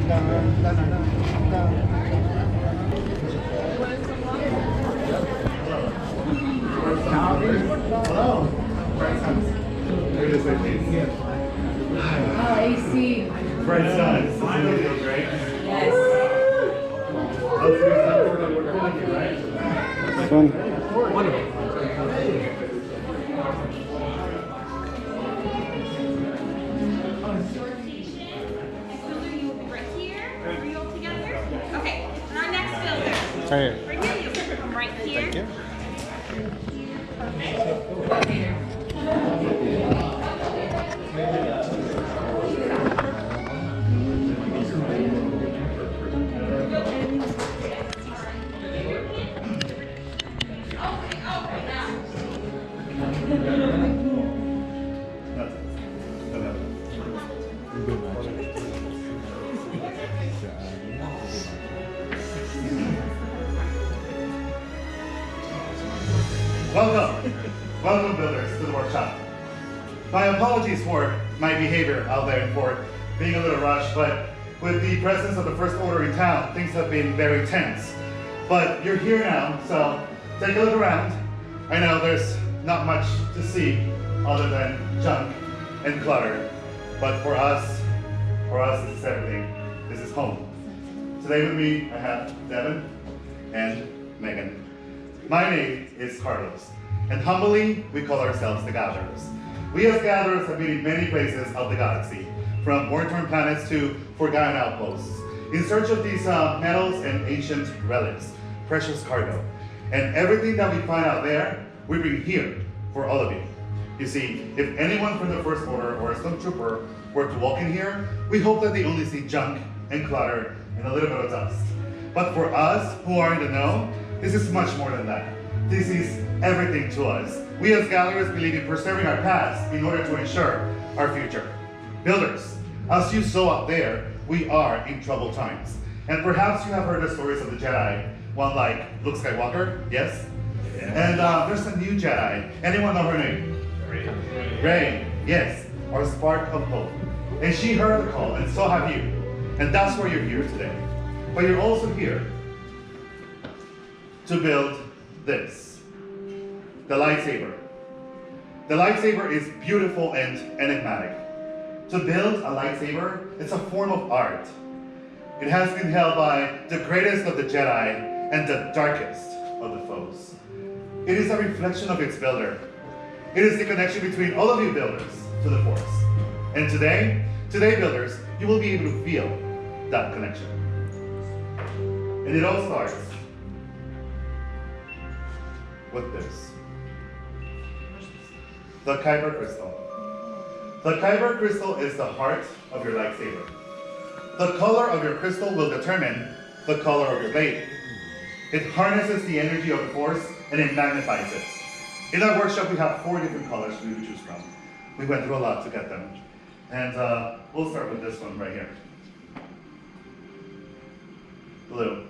Hello. Oh, AC. Bright sun. This feels great. Yes. Wonderful. Okay, and our next builder. Hey. Right here, you can come right here. Thank you. Welcome builders to the workshop. My apologies for my behavior out there and for being a little rushed, but with the presence of the First Order in town, things have been very tense. But you're here now, so take a look around. I know there's not much to see other than junk and clutter, but for us this is everything. This is home. Today with me, I have Devin and Megan. My name is Carlos, and humbly, we call ourselves the Gatherers. We as Gatherers have been in many places of the galaxy, from war-torn planets to forgotten outposts, in search of these metals and ancient relics, precious cargo. And everything that we find out there, we bring here for all of you. You see, if anyone from the First Order or a stormtrooper were to walk in here, we hope that they only see junk and clutter and a little bit of dust. But for us who are in the know, this is much more than that. This is everything to us. We as Gatherers believe in preserving our past in order to ensure our future. Builders, as you saw up there, we are in troubled times. And perhaps you have heard the stories of the Jedi, one like Luke Skywalker, yes? Yeah. And there's a new Jedi. Anyone know her name? Rey, yes, our spark of hope. And she heard the call, and so have you. And that's why you're here today. But you're also here to build this, the lightsaber. The lightsaber is beautiful and enigmatic. To build a lightsaber, it's a form of art. It has been held by the greatest of the Jedi and the darkest of the foes. It is a reflection of its builder. It is the connection between all of you builders to the Force. And today builders, you will be able to feel that connection. And it all starts with this. The Kyber crystal. The Kyber crystal is the heart of your lightsaber. The color of your crystal will determine the color of your blade. It harnesses the energy of the Force and it magnifies it. In our workshop, we have 4 different colors for you to choose from. We went through a lot to get them. And we'll start with this one right here. Blue.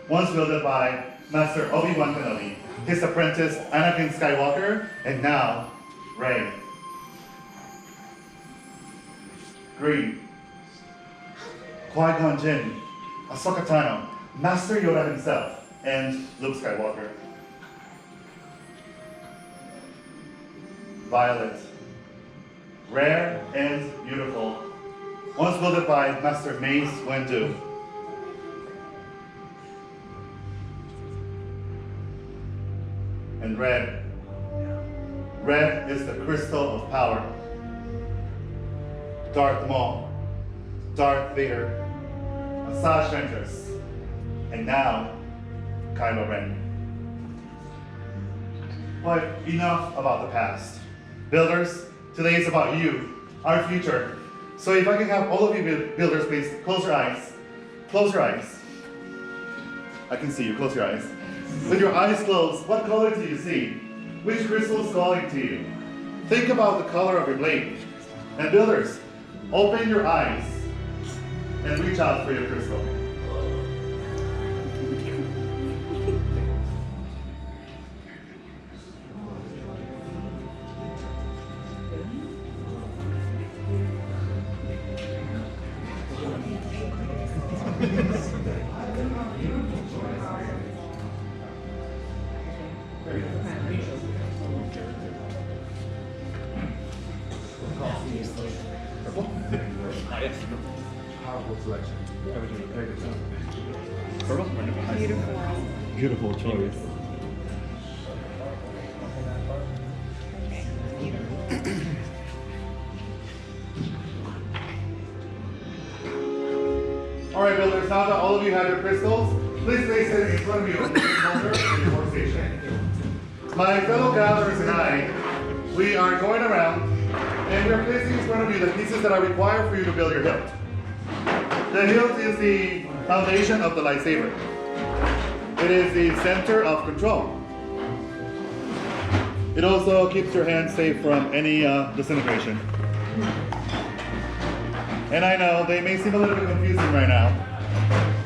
Once wielded by Master Obi-Wan Kenobi, his apprentice Anakin Skywalker, and now Rey. Green. Qui-Gon Jinn, Ahsoka Tano, Master Yoda himself, and Luke Skywalker. Violet. Rare and beautiful. Once wielded by Master Mace Windu. And red. Red is the crystal of power. Darth Maul, Darth Vader, Asajj Ventress, and now Kylo Ren. But enough about the past. Builders, today is about you, our future. So if I can have all of you builders please close your eyes. Close your eyes. I can see you, close your eyes. With your eyes closed, what color do you see? Which crystal is calling to you? Think about the color of your blade. And builders, open your eyes and reach out for your crystal. Powerful selection. Beautiful. Beautiful choice. Alright builders, now that all of you have your crystals, please place it in front of you on the counter in your workstation. My fellow gatherers and I, we are going around and we are placing in front of you the pieces that are required for you to build your hilt. The hilt is the foundation of the lightsaber. It is the center of control. It also keeps your hand safe from any disintegration. And I know they may seem a little bit confusing right now,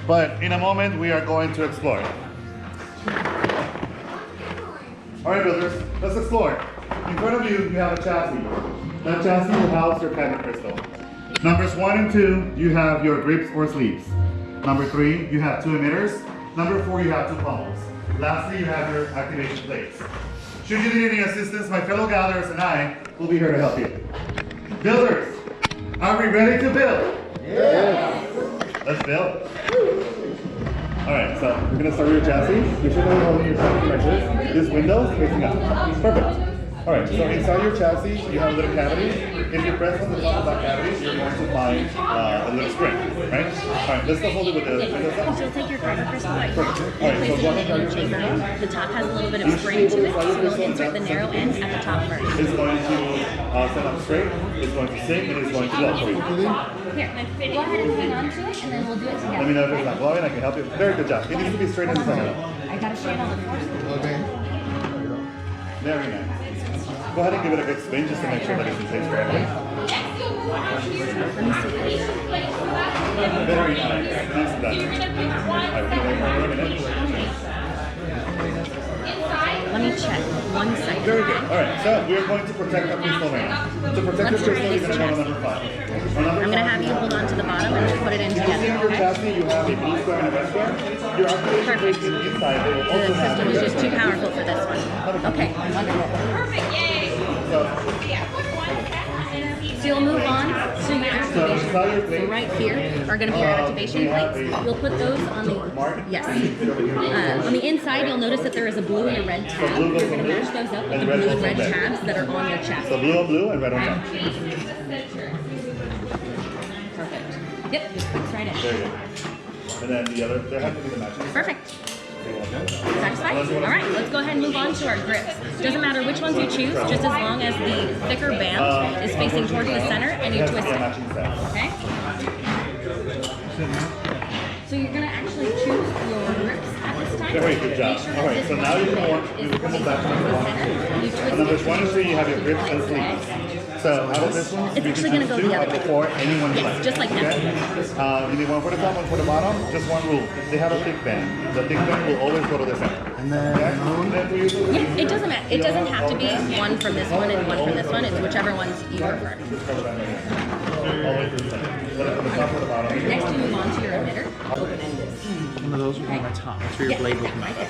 but in a moment we are going to explore. Alright builders, let's explore. In front of you, you have a chassis. That chassis will house your cabinet crystal. Numbers 1 and 2, you have your grips or sleeves. Number 3, you have 2 emitters. Number 4, you have 2 pommels. Lastly, you have your activation plates. Should you need any assistance, my fellow gatherers and I will be here to help you. Builders, are we ready to build? Yeah. Let's build. Alright, so we're going to start with your chassis. You should know holding your chassis like this. This window is facing up. Perfect. Alright, so inside your chassis, you have a little cavity. If you press on the top of that cavity, you're going to find a little spring, right? Alright, let's go hold it with the windows up. So you'll take your carbon crystal light Perfect. and Alright, place so it go in ahead the and inner grab your chamber. crystal. The top has a little bit of spring to it, so you'll insert the narrow end at the top first. It's going to set up straight, it's going to sink, and it's going to blow for you. Here, go ahead and hang on to it, and then we'll do it together. Let me know if it's not blowing, I can help you. Very good job. It needs to be straight in the center. I got to straight on the first. Okay. Very nice. Go ahead and give it a good spin just to make sure that it can stay correctly. Let me see. Very nice. Nice done. Alright, we're going to wait for a minute. Let me check. 1 second. Very good. Alright, so we're going to protect our crystal right now. To protect your crystal, you're going to go on number 5. I'm going to have you hold on to the bottom and just put it in You see in together, your okay? chassis, you have a blue square and a red square. Your activation plate is inside. They will The also have system is just too powerful for this one. Okay, wonderful. Perfect, yay! So you'll move on to your activation plates. So right here are going to be your activation plates. You'll put those on the, yes. On the inside, you'll notice that there is a blue and a red tab. You're going to match those up with the blue and red tabs that are on your So chassis. blue on blue and red on top. Perfect. Yep, just fix right in. Very good. And then the other, there have to be the matching. Perfect. Satisfied? All right, let's go ahead and move on to our grips. Doesn't matter which ones you choose, just as long as the thicker band is facing towards the center and you It has to twist be a it. matching set. Okay? So you're going to actually choose your grips at this time. Very good job. Make sure All right, that so this now you band can walk, is you can move back to facing number towards 1 the center. You twist and numbers it 1 and 3, you have your grips and like sleeves. this. So out of this one, It's you can actually gonna choose go 2 the out other of the way. 4, any one you Yes, like. just like that. Okay? You need one for the top, one for the bottom. Just one rule. They have a thick band. The thick band will always go to the center. And then Okay? And then for you, Yeah, it doesn't matter. It doesn't have to be one from this one and one from this one. It's whichever ones you prefer. just cover that right here. All the way to the center. Let it from the top or the bottom. Next, you move on to your emitter. One of those would be my top. That's where your blade will come right out. there.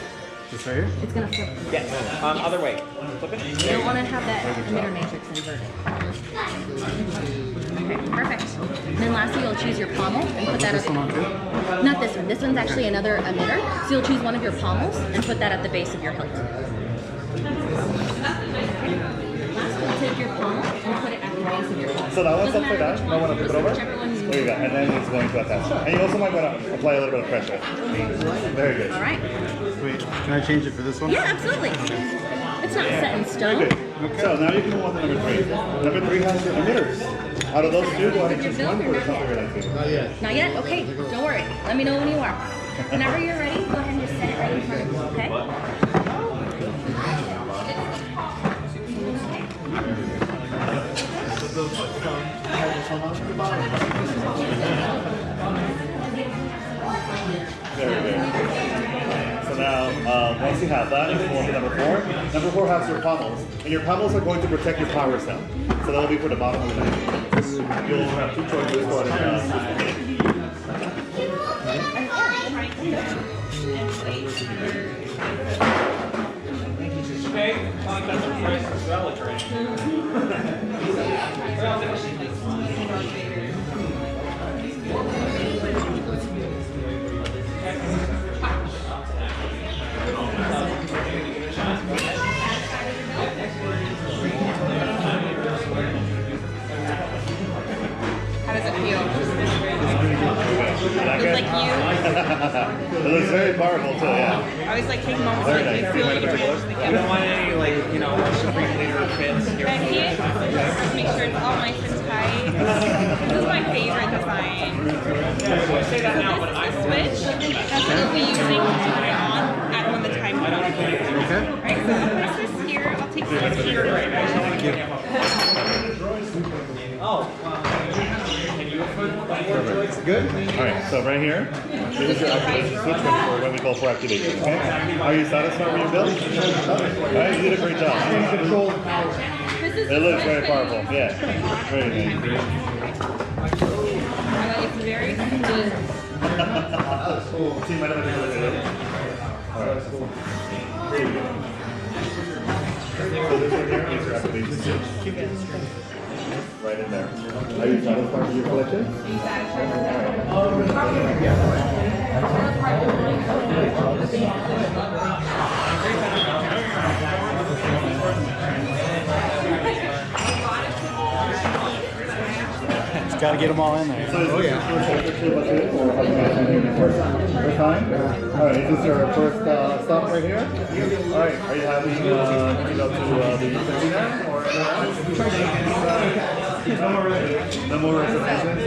This right here? It's gonna flip. Yes. Other way. Flip it. You don't want to have that emitter matrix inverted. Okay, perfect. And then lastly, you'll choose your pommel and put that This one at on too? not this one. This one's actually another emitter. So you'll choose one of your pommels and put that at the base of your hilt. Last, you'll take your pommel and put it at the base of your hilt. So that one's Doesn't upside matter down. which No one one, to flip it just over. whichever one you There you go. And then it's going to attach. And you also might want to apply a little bit of pressure. Very good. All right. wait, can I change it for this one? Yeah, absolutely. It's not set in Very stone. good. So now you can move on to number 3. Number 3 has your emitters. Out of those 2, go ahead and choose one for the top of your lightsaber. Not yet. Not yet? Okay, don't worry. Let me know when you are. Whenever you're ready, go ahead and just set it right in front of you, okay? Very good. So now, once you have that, you can move on to number 4. Number 4 has your pommels. And your pommels are going to protect your power cell. So that will be for the bottom of the knife. You'll have 2 choices for it. Okay, I like that's a price as well, drink. How does it feel? Like Like you? It looks very powerful too, yeah. I always like take moments Very like nice. you feel Mind if I your take a hands look? You together. don't want any, like, you know, supreme leader fits here. Becky, just make sure it's all nice and tight. This is my favorite design. I say that now, but I Switch, that's what we'll be using to turn it on at when the time comes. Okay. Right, so I'll place this here. I'll take this here. Oh, can you afford the Good? Alright, so right here, this is your activation switch for what we call for activation, okay? Are you satisfied with your build? Alright, you did a great job. This is It looks very powerful, yeah. Very nice. It's very smooth. See, might have a different video. Alright. So this right here is your activation switch. Right in there. Are you satisfied with your collection? Just gotta get them all in there. So is this your first time? Alright, is this your first stop right here? Alright, are you happy to go to the Disneyland or no more reservations?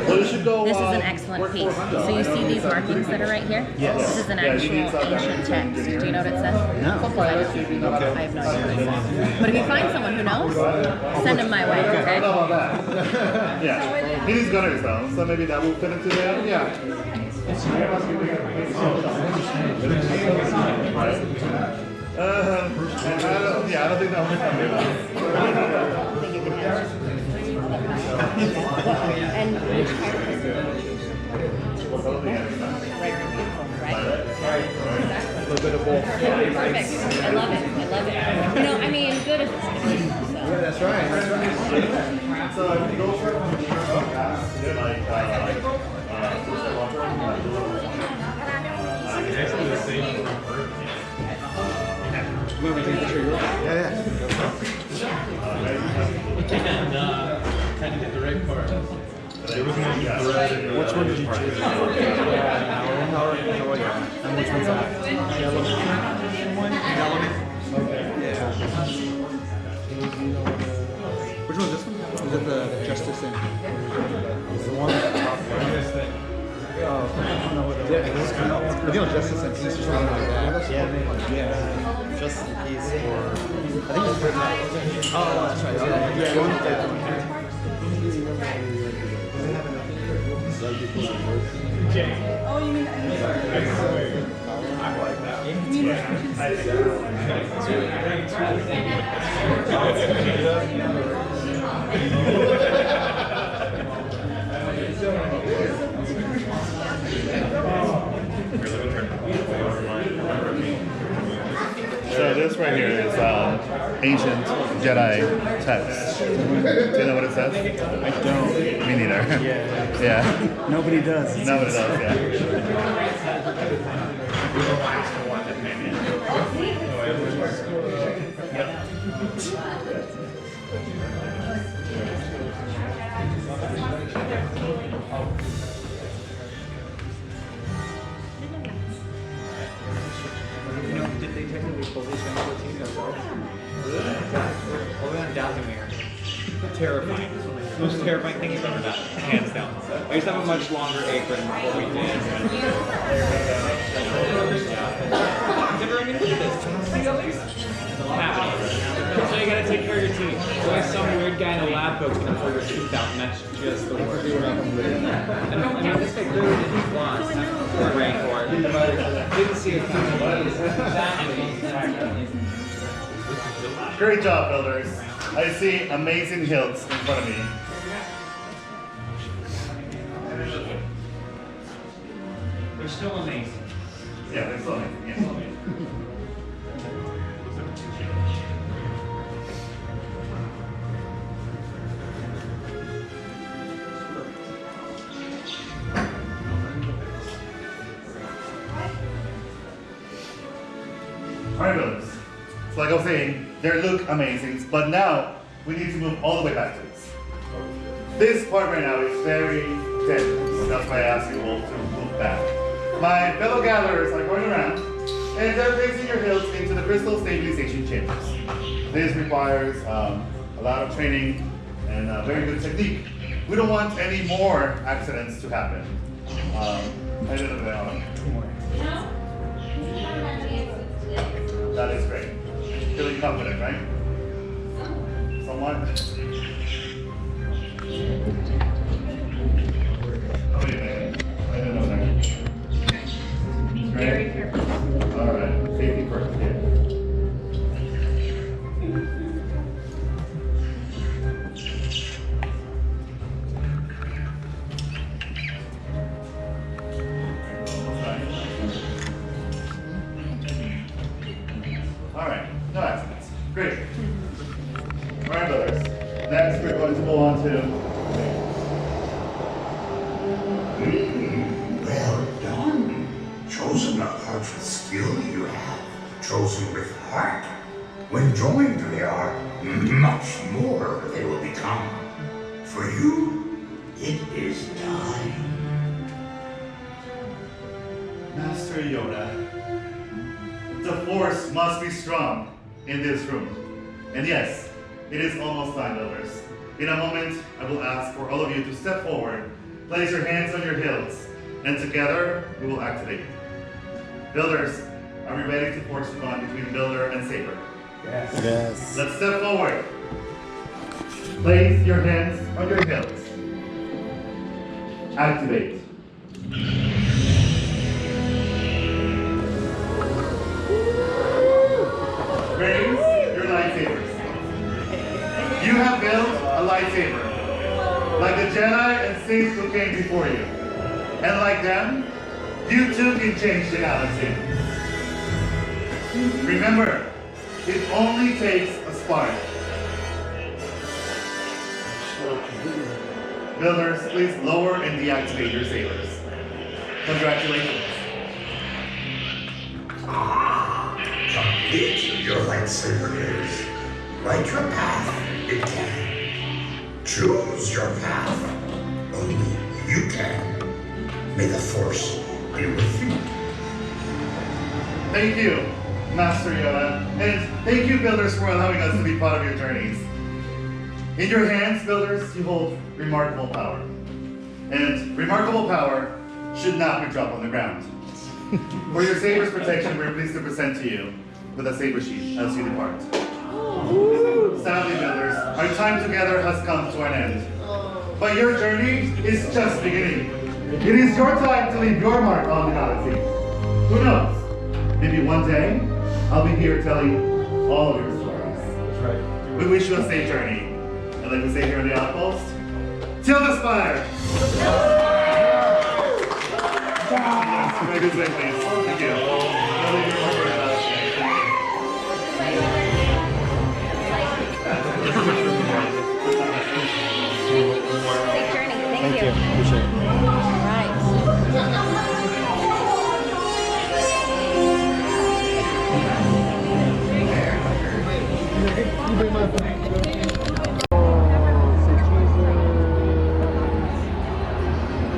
Well, you should go. This is an excellent piece. So you see these markings that are right here? Yes. This is an actual ancient text. Do you know what it says? No. Well, I have no idea what it says. But if you find someone who knows, send them my way, How okay? about that? Yeah. He needs gunners though, so maybe that will fit into the yeah. I don't think that one can do that. And which part of this? A little bit of both. Perfect. I love it. I love it. You know, I mean, good is Yeah, that's right. That's right. So if you go for Yeah, yeah. Trying to get the right part. Which one did you choose? And which one's that? Yellow. Yeah. Which one's this one? Is it the Justice Inn? It's the one at the top right. Oh, no, I think it was Justice and Peace or something like that. Yeah. Justice and Peace or... I think it's first. Oh, that's right. Yeah, one of that. Oh, you mean So this right here is ancient Jedi text. Do you know what it says? I don't. Me neither. Yeah. Yeah. Nobody does. Nobody does, yeah. You know, did they technically pull this M14 themselves? All the way on Dathomir. Terrifying. Most terrifying thing you've ever done. Hands down. I used to have a much longer apron before we did. Never even did this. Happening. So you gotta take care of your teeth. There's some weird guy in a lab coat's gonna pull your tooth out, and that's just the worst. And I mean, this guy clearly didn't want or rank for it. Didn't see it coming. Great job, builders. I see amazing hills in front of me. They're still amazing. Yeah, they're still amazing. Yes. Alright, builders. So like I was saying, they look amazing, but now we need to move all the way back to this. This part right now is very dense. That's why I asked you all to move back. My fellow gatherers are going around and they're placing your hilts into the crystal stabilization chambers. This requires a lot of training and very good technique. We don't want any more accidents to happen. I don't know that one. That is great. Feeling confident, right? Somewhat? What do you think? I don't know that. Very careful. All right, safety first, yeah. All right, no accidents. Great. All right, brothers. Next, we're going to go on to. Well done. Chosen not out with skill you have, chosen with heart. When joined they are, much more they will become. For you, it is time. Master Yoda, the Force must be strong in this room. And yes, it is almost time, builders. In a moment, I will ask for all of you to step forward, place your hands on your hilts, and together we will activate. Builders, are we ready to forge the bond between Builder and Saber? Yes. Let's step forward. Place your hands on your hilts. Activate. Raise your lightsabers. You have built a lightsaber, like the Jedi and Sith who came before you. And like them, you too can change the galaxy. Remember, it only takes a spark. Builders, please lower and deactivate your sabers. Congratulations. Complete your lightsaber is. Light your path, it can. Choose your path. Only you can. May the Force be with you. Thank you, Master Yoda. And thank you, Builders, for allowing us to be part of your journeys. In your hands, Builders, you hold remarkable power. And remarkable power should not be dropped on the ground. For your saber's protection, we're pleased to present to you with a saber sheath as you depart. Sadly, Builders, our time together has come to an end. But your journey is just beginning. It is your time to leave your mark on the galaxy. Who knows? Maybe one day, I'll be here telling all of your stories. That's right. We wish you a safe journey. And like we say here in the Outpost, till the spire! Very good way, please. Thank you. Safe journey. Thank you. Appreciate it. All right. You bring my